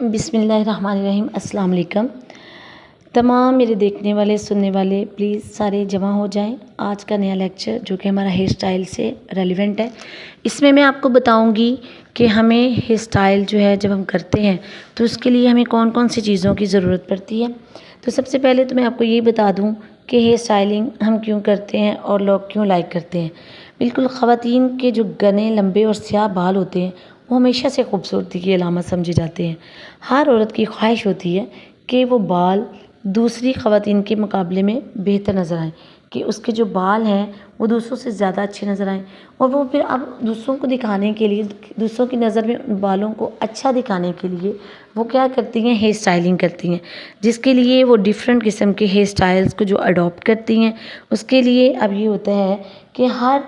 बिस्मिल्लाहिर्रहमानिर्रहीम। अस्सलाम वालेकुम। तमाम मेरे देखने वाले सुनने वाले प्लीज़ सारे जमा हो जाएं। आज का नया लेक्चर जो कि हमारा हेयर स्टाइल से रेलिवेंट है, इसमें मैं आपको बताऊंगी कि हमें हेयर स्टाइल जो है जब हम करते हैं तो उसके लिए हमें कौन कौन सी चीज़ों की ज़रूरत पड़ती है। तो सबसे पहले तो मैं आपको ये बता दूं कि हेयर स्टाइलिंग हम क्यों करते हैं और लोग क्यों लाइक करते हैं। बिल्कुल, ख़वातीन के जो घने लंबे और स्याह बाल होते हैं वो हमेशा से खूबसूरती की अलामत समझे जाते हैं। हर औरत की ख्वाहिश होती है कि वो बाल दूसरी ख़वातीन के मुकाबले में बेहतर नज़र आएँ, कि उसके जो बाल हैं वो दूसरों से ज़्यादा अच्छे नज़र आएँ। और वो फिर अब दूसरों को दिखाने के लिए, दूसरों की नज़र में उन बालों को अच्छा दिखाने के लिए वो क्या करती हैं, हेयर स्टाइलिंग करती हैं, जिसके लिए वो डिफरेंट किस्म के हेयर स्टाइल्स को जो अडॉप्ट करती हैं। उसके लिए अब ये होता है कि हर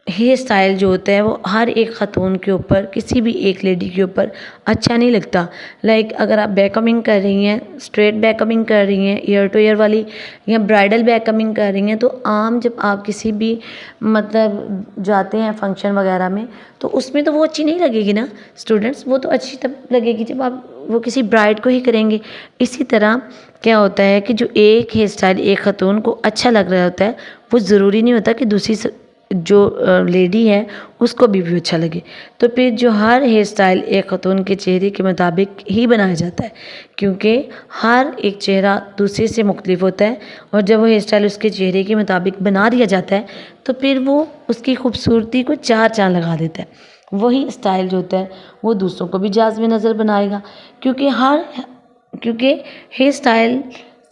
हेयर स्टाइल जो होता है वो हर एक ख़ातून के ऊपर, किसी भी एक लेडी के ऊपर अच्छा नहीं लगता। लाइक अगर आप बैककमिंग कर रही हैं, स्ट्रेट बैककमिंग कर रही हैं, ईयर टू ईयर वाली, या ब्राइडल बैककमिंग कर रही हैं, तो आम जब आप किसी भी मतलब जाते हैं फंक्शन वगैरह में तो उसमें तो वो अच्छी नहीं लगेगी ना स्टूडेंट्स। वो तो अच्छी तब लगेगी जब आप वो किसी ब्राइड को ही करेंगे। इसी तरह क्या होता है कि जो एक हेयर स्टाइल एक ख़ातून को अच्छा लग रहा होता है वो ज़रूरी नहीं होता कि दूसरी जो लेडी है उसको भी अच्छा लगे। तो फिर जो हर हेयर स्टाइल एक ख़ातून के चेहरे के मुताबिक ही बनाया जाता है, क्योंकि हर एक चेहरा दूसरे से मुख्तलिफ होता है। और जब वो हेयर स्टाइल उसके चेहरे के मुताबिक बना दिया जाता है तो फिर वो उसकी खूबसूरती को चार चाँद लगा देता है। वही स्टाइल जो होता है वो दूसरों को भी जाज़ब नज़र बनाएगा, क्योंकि हेयर स्टाइल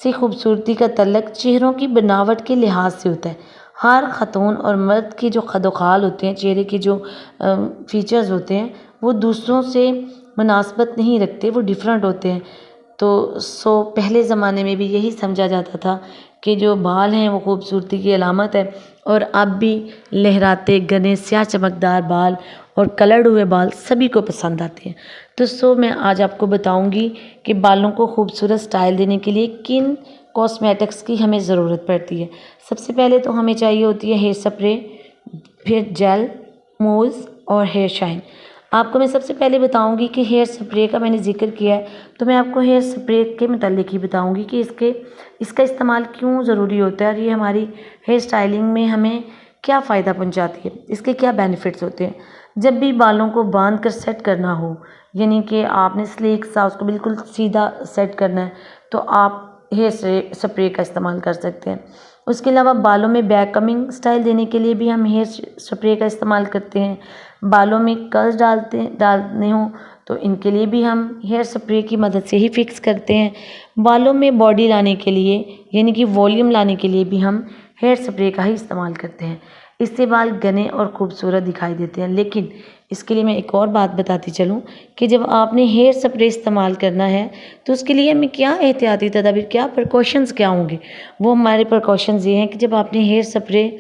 से खूबसूरती का तल्लक चेहरों की बनावट के लिहाज से होता है। हर ख़ातून और मर्द की जो खदोखाल होते हैं, चेहरे के जो फीचर्स होते हैं वो दूसरों से मुनासबत नहीं रखते, वो डिफरेंट होते हैं। तो पहले ज़माने में भी यही समझा जाता था कि जो बाल हैं वो खूबसूरती की अलामत है। और अब भी लहराते घने स्याह चमकदार बाल और कलर्ड हुए बाल सभी को पसंद आते हैं। तो मैं आज आपको बताऊंगी कि बालों को खूबसूरत स्टाइल देने के लिए किन कॉस्मेटिक्स की हमें ज़रूरत पड़ती है। सबसे पहले तो हमें चाहिए होती है हेयर स्प्रे, फिर जेल, मूज़ और हेयर शाइन। आपको मैं सबसे पहले बताऊंगी कि हेयर स्प्रे का मैंने जिक्र किया है तो मैं आपको हेयर स्प्रे के मुतालिक ही बताऊंगी कि इसका इस्तेमाल क्यों ज़रूरी होता है और ये हमारी हेयर स्टाइलिंग में हमें क्या फ़ायदा पहुंचाती है, इसके क्या बेनिफिट्स होते हैं। जब भी बालों को बांध कर सेट करना हो, यानी कि आपने स्लीक सा उसको बिल्कुल सीधा सेट करना है, तो आप हेयर स्प्रे का इस्तेमाल कर सकते हैं। उसके अलावा बालों में बैककमिंग स्टाइल देने के लिए भी हम हेयर स्प्रे का इस्तेमाल करते हैं। बालों में कर्ल्स डालने हो तो इनके लिए भी हम हेयर स्प्रे की मदद से ही फिक्स करते हैं। बालों में बॉडी लाने के लिए, यानी कि वॉल्यूम लाने के लिए भी हम हेयर स्प्रे का ही इस्तेमाल करते हैं। इससे बाल घने और खूबसूरत दिखाई देते हैं। लेकिन इसके लिए मैं एक और बात बताती चलूँ कि जब आपने हेयर स्प्रे इस्तेमाल करना है तो उसके लिए हमें क्या एहतियाती तदाबीर, क्या प्रिकॉशंस क्या होंगे। वो हमारे प्रिकॉशंस ये हैं कि जब आपने हेयर स्प्रे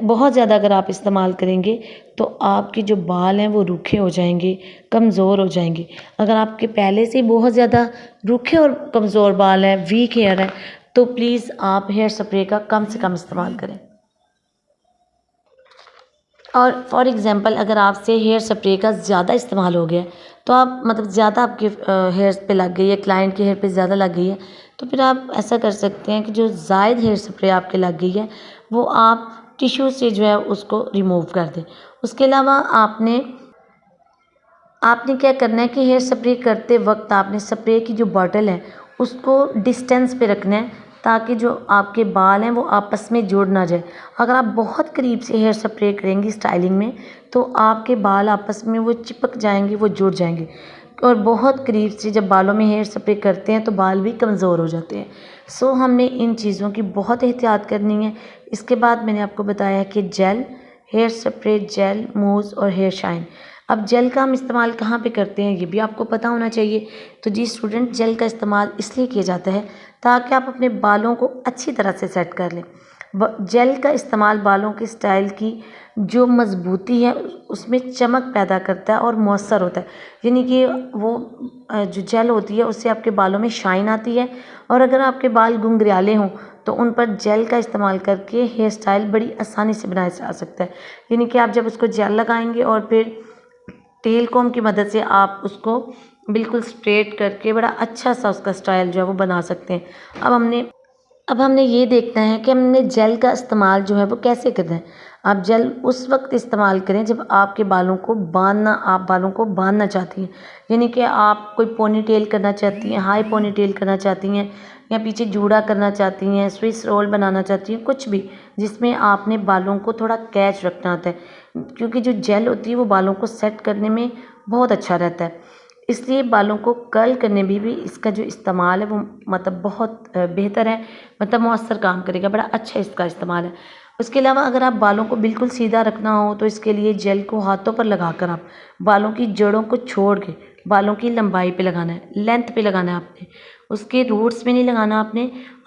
बहुत ज़्यादा अगर आप इस्तेमाल करेंगे तो आपके जो बाल हैं वो रूखे हो जाएंगे, कमज़ोर हो जाएंगे। अगर आपके पहले से बहुत ज़्यादा रूखे और कमज़ोर बाल हैं, वीक हेयर है, तो प्लीज़ आप हेयर स्प्रे का कम से कम इस्तेमाल करें। और फॉर एग्ज़ाम्पल अगर आपसे हेयर स्प्रे का ज़्यादा इस्तेमाल हो गया, तो आप मतलब ज़्यादा आपके हेयर्स पे लग गई है, क्लाइंट के हेयर पे ज़्यादा लग गई है, तो फिर आप ऐसा कर सकते हैं कि जो ज़ायद हेयर स्प्रे आपके लग गई है वो आप टिश्यू से जो है उसको रिमूव कर दें। उसके अलावा आपने क्या करना है कि हेयर स्प्रे करते वक्त आपने स्प्रे की जो बॉटल है उसको डिस्टेंस पे रखना है, ताकि जो आपके बाल हैं वो आपस में जुड़ ना जाए। अगर आप बहुत करीब से हेयर स्प्रे करेंगी स्टाइलिंग में तो आपके बाल आपस में वो चिपक जाएंगे, वो जुड़ जाएंगे। और बहुत करीब से जब बालों में हेयर स्प्रे करते हैं तो बाल भी कमज़ोर हो जाते हैं। हमने इन चीज़ों की बहुत एहतियात करनी है। इसके बाद मैंने आपको बताया है कि जेल, हेयर स्प्रे, जेल, मूज़ और हेयर शाइन। अब जेल का हम इस्तेमाल कहाँ पे करते हैं ये भी आपको पता होना चाहिए। तो जी स्टूडेंट, जेल का इस्तेमाल इसलिए किया जाता है ताकि आप अपने बालों को अच्छी तरह से सेट कर लें। जेल का इस्तेमाल बालों के स्टाइल की जो मजबूती है उसमें चमक पैदा करता है और मौसर होता है। यानी कि वो जो जेल होती है उससे आपके बालों में शाइन आती है। और अगर आपके बाल घुंघराले हों तो उन पर जेल का इस्तेमाल करके हेयर स्टाइल बड़ी आसानी से बनाया जा सकता है। यानी कि आप जब उसको जेल लगाएंगे और फिर टेल कॉम की मदद से आप उसको बिल्कुल स्ट्रेट करके बड़ा अच्छा सा उसका स्टाइल जो है वो बना सकते हैं। अब हमने ये देखना है कि हमने जेल का इस्तेमाल जो है वो कैसे करना है। आप जेल उस वक्त इस्तेमाल करें जब आप बालों को बांधना चाहती हैं, यानी कि आप कोई पोनी टेल करना चाहती हैं, हाई पोनी टेल करना चाहती हैं, या पीछे जूड़ा करना चाहती हैं, स्विस रोल बनाना चाहती हैं, कुछ भी जिसमें आपने बालों को थोड़ा कैच रखना होता है, क्योंकि जो जेल होती है वो बालों को सेट करने में बहुत अच्छा रहता है। इसलिए बालों को कर्ल करने में भी इसका जो इस्तेमाल है वो मतलब बहुत बेहतर है, मतलब मौसर काम करेगा, बड़ा अच्छा इसका इस्तेमाल है। उसके अलावा अगर आप बालों को बिल्कुल सीधा रखना हो तो इसके लिए जेल को हाथों पर लगाकर आप बालों की जड़ों को छोड़ के बालों की लंबाई पे लगाना है, लेंथ पे लगाना है आपने, उसके रूट्स में नहीं लगाना।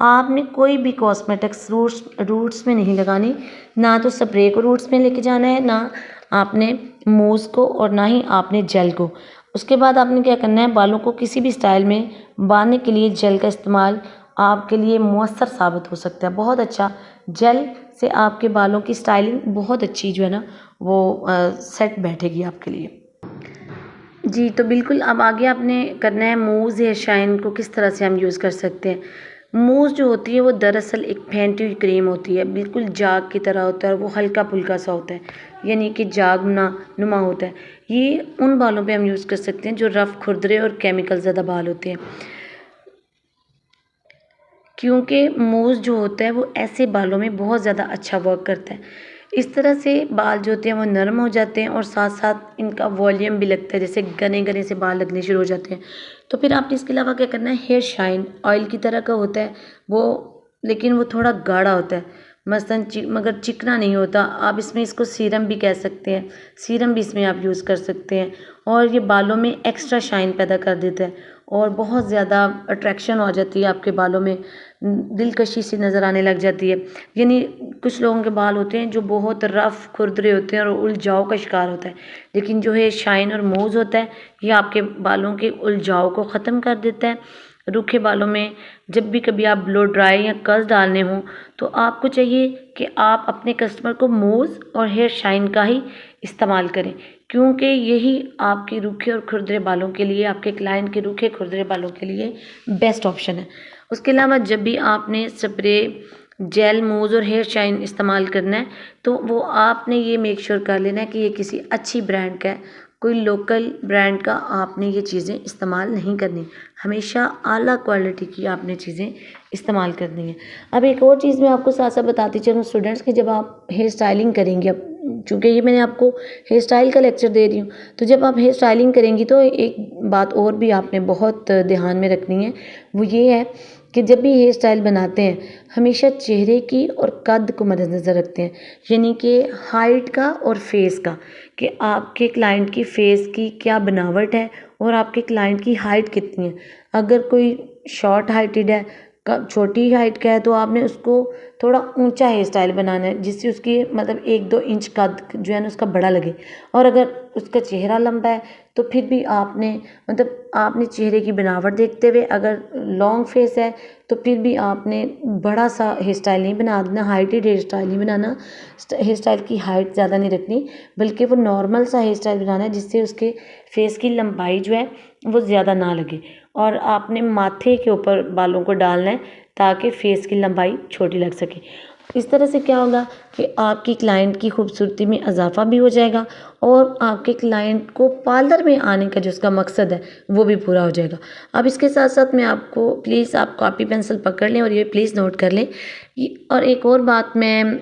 आपने कोई भी कॉस्मेटिक्स रूट्स में नहीं लगानी, ना तो स्प्रे को रूट्स में लेके जाना है, ना आपने मूस को, और ना ही आपने जेल को। उसके बाद आपने क्या करना है, बालों को किसी भी स्टाइल में बांधने के लिए जेल का इस्तेमाल आपके लिए मौसर साबित हो सकता है, बहुत अच्छा। जेल से आपके बालों की स्टाइलिंग बहुत अच्छी जो है ना वो सेट बैठेगी आपके लिए। जी, तो बिल्कुल अब आगे आपने करना है मूज़ हेयर शाइन को किस तरह से हम यूज़ कर सकते हैं। मूज़ जो होती है वो दरअसल एक फेंटी हुई क्रीम होती है, बिल्कुल जाग की तरह होता है और वो हल्का-फुल्का सा होता है, यानी कि नुमा होता है। ये उन बालों पे हम यूज़ कर सकते हैं जो रफ़, खुरदरे और केमिकल ज़्यादा बाल होते हैं। क्योंकि मूज़ जो होता है वो ऐसे बालों में बहुत ज़्यादा अच्छा वर्क करता है। इस तरह से बाल जो होते हैं वो नरम हो जाते हैं और साथ-साथ इनका वॉल्यूम भी लगता है, जैसे घने-घने से बाल लगने शुरू हो जाते हैं। तो फिर आपने इसके अलावा क्या करना है, हेयर शाइन ऑयल की तरह का होता है वो, लेकिन वो थोड़ा गाढ़ा होता है, मगर चिकना नहीं होता। आप इसमें इसको सीरम भी कह सकते हैं, सीरम भी इसमें आप यूज़ कर सकते हैं, और ये बालों में एक्स्ट्रा शाइन पैदा कर देता है और बहुत ज़्यादा अट्रैक्शन हो जाती है आपके बालों में, दिलकशी सी नज़र आने लग जाती है। यानी कुछ लोगों के बाल होते हैं जो बहुत रफ़ खुरदरे होते हैं और उलझाव का शिकार होता है, लेकिन जो है शाइन और मूज़ होता है ये आपके बालों के उलझाव को ख़त्म कर देता है। रूखे बालों में जब भी कभी आप ब्लो ड्राई या कर्ल्स डालने हों तो आपको चाहिए कि आप अपने कस्टमर को मूज़ और हेयर शाइन का ही इस्तेमाल करें, क्योंकि यही आपके रूखे और खुरदरे बालों के लिए, आपके क्लाइंट के रूखे खुरदरे बालों के लिए बेस्ट ऑप्शन है। उसके अलावा जब भी आपने स्प्रे, जेल, मूज़ और हेयर शाइन इस्तेमाल करना है तो वो आपने ये मेक श्योर कर लेना है कि ये किसी अच्छी ब्रांड का है, कोई लोकल ब्रांड का आपने ये चीज़ें इस्तेमाल नहीं करनी। हमेशा आला क्वालिटी की आपने चीज़ें इस्तेमाल करनी है। अब एक और चीज़ मैं आपको साथ-साथ बताती चलूँ स्टूडेंट्स, कि जब आप हेयर स्टाइलिंग करेंगे, अब चूँकि ये मैंने आपको हेयर स्टाइल का लेक्चर दे रही हूँ, तो जब आप हेयर स्टाइलिंग करेंगी तो एक बात और भी आपने बहुत ध्यान में रखनी है, वो ये है कि जब भी हेयर स्टाइल बनाते हैं हमेशा चेहरे की और कद को मद्देनज़र रखते हैं, यानी कि हाइट का और फेस का, कि आपके क्लाइंट की फेस की क्या बनावट है और आपके क्लाइंट की हाइट कितनी है। अगर कोई शॉर्ट हाइटेड है, छोटी हाइट का है, तो आपने उसको थोड़ा ऊंचा हेयर स्टाइल बनाना है जिससे उसकी मतलब 1-2 इंच कद जो है ना उसका बड़ा लगे। और अगर उसका चेहरा लंबा है तो फिर भी आपने चेहरे की बनावट देखते हुए, अगर लॉन्ग फेस है तो फिर भी आपने बड़ा सा हेयर स्टाइल नहीं बना देना, हाइटेड हेयर स्टाइल नहीं बनाना, हेयर स्टाइल की हाइट ज़्यादा नहीं रखनी, बल्कि वो नॉर्मल सा हेयर स्टाइल बनाना है जिससे उसके फेस की लंबाई जो है वो ज़्यादा ना लगे। और आपने माथे के ऊपर बालों को डालना है ताकि फेस की लंबाई छोटी लग सके। इस तरह से क्या होगा कि आपकी क्लाइंट की खूबसूरती में इजाफा भी हो जाएगा और आपके क्लाइंट को पार्लर में आने का जो उसका मकसद है वो भी पूरा हो जाएगा। अब इसके साथ साथ मैं आपको, प्लीज़ आप कॉपी पेंसिल पकड़ लें और ये प्लीज़ नोट कर लें। और एक और बात मैं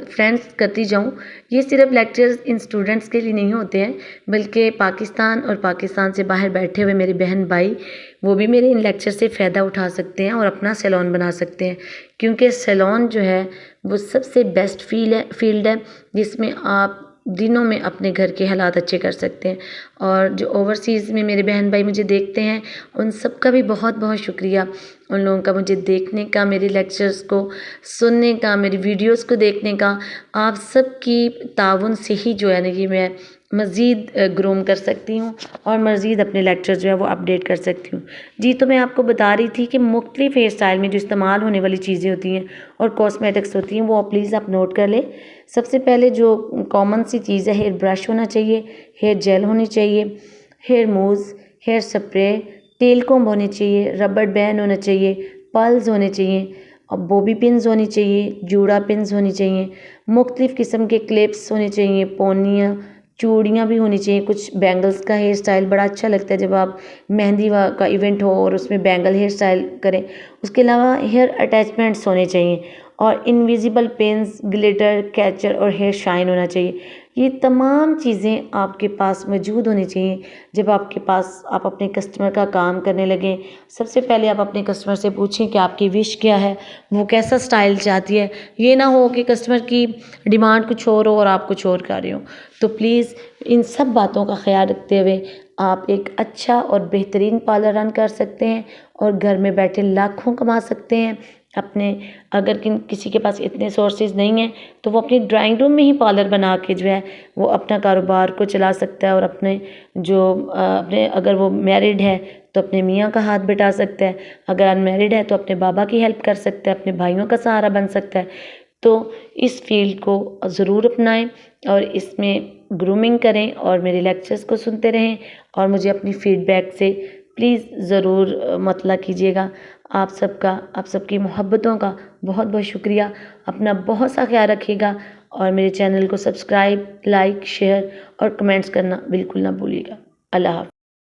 फ्रेंड्स करती जाऊँ, ये सिर्फ लेक्चर्स इन स्टूडेंट्स के लिए नहीं होते हैं, बल्कि पाकिस्तान और पाकिस्तान से बाहर बैठे हुए मेरे बहन भाई वो भी मेरे इन लेक्चर से फ़ायदा उठा सकते हैं और अपना सैलून बना सकते हैं, क्योंकि सैलून जो है वो सबसे बेस्ट फील्ड है जिसमें आप दिनों में अपने घर के हालात अच्छे कर सकते हैं। और जो ओवरसीज़ में मेरे बहन भाई मुझे देखते हैं उन सब का भी बहुत बहुत शुक्रिया, उन लोगों का मुझे देखने का, मेरे लेक्चर्स को सुनने का, मेरी वीडियोस को देखने का। आप सबकी ताउन से ही जो है ना ये मैं मज़ीद ग्रूम कर सकती हूँ और मज़ीद अपने लेक्चर जो है वो अपडेट कर सकती हूँ। जी, तो मैं आपको बता रही थी कि मुख्तलिफ हेयर स्टाइल में जो इस्तेमाल होने वाली चीज़ें होती हैं और कॉस्मेटिक्स होती हैं वो प्लीज़ आप नोट कर लें। सबसे पहले जो कॉमन सी चीज़ है, हेयर ब्रश होना चाहिए, हेयर जेल होनी चाहिए, हेयर मूज़, हेयर स्प्रे, टेल कॉम्ब होनी चाहिए, रबर बैंड होना चाहिए, पर्ल्स होने चाहिए और बॉबी पिन्स होनी चाहिए, जूड़ा पिन्स होनी चाहिए, मुख्तलिफ़ किस्म के क्लिप्स होने चाहिए, पोनियाँ, चूड़ियाँ भी होनी चाहिए। कुछ बैंगल्स का हेयर स्टाइल बड़ा अच्छा लगता है जब आप मेहंदी का इवेंट हो और उसमें बैंगल हेयर स्टाइल करें। उसके अलावा हेयर अटैचमेंट्स होने चाहिए और इनविजिबल पिन्स, ग्लिटर, कैचर और हेयर शाइन होना चाहिए। ये तमाम चीज़ें आपके पास मौजूद होनी चाहिए जब आपके पास आप अपने कस्टमर का काम करने लगें। सबसे पहले आप अपने कस्टमर से पूछें कि आपकी विश क्या है, वो कैसा स्टाइल चाहती है। ये ना हो कि कस्टमर की डिमांड कुछ और हो और आप कुछ और कर रहे हो। तो प्लीज़ इन सब बातों का ख्याल रखते हुए आप एक अच्छा और बेहतरीन पार्लर रन कर सकते हैं और घर में बैठे लाखों कमा सकते हैं। अपने अगर किसी के पास इतने सोर्सेज नहीं हैं तो वो अपनी ड्राइंग रूम में ही पार्लर बना के जो है वो अपना कारोबार को चला सकता है और अपने अगर वो मैरिड है तो अपने मियाँ का हाथ बटा सकता है, अगर अनमैरिड है तो अपने बाबा की हेल्प कर सकता है, अपने भाइयों का सहारा बन सकता है। तो इस फील्ड को ज़रूर अपनाएं और इसमें ग्रूमिंग करें और मेरे लेक्चर्स को सुनते रहें और मुझे अपनी फीडबैक से प्लीज़ ज़रूर मतला कीजिएगा। आप सबकी मोहब्बतों का बहुत बहुत शुक्रिया। अपना बहुत सा ख्याल रखिएगा और मेरे चैनल को सब्सक्राइब, लाइक, शेयर और कमेंट्स करना बिल्कुल ना भूलिएगा। अल्लाह हाफ़िज़।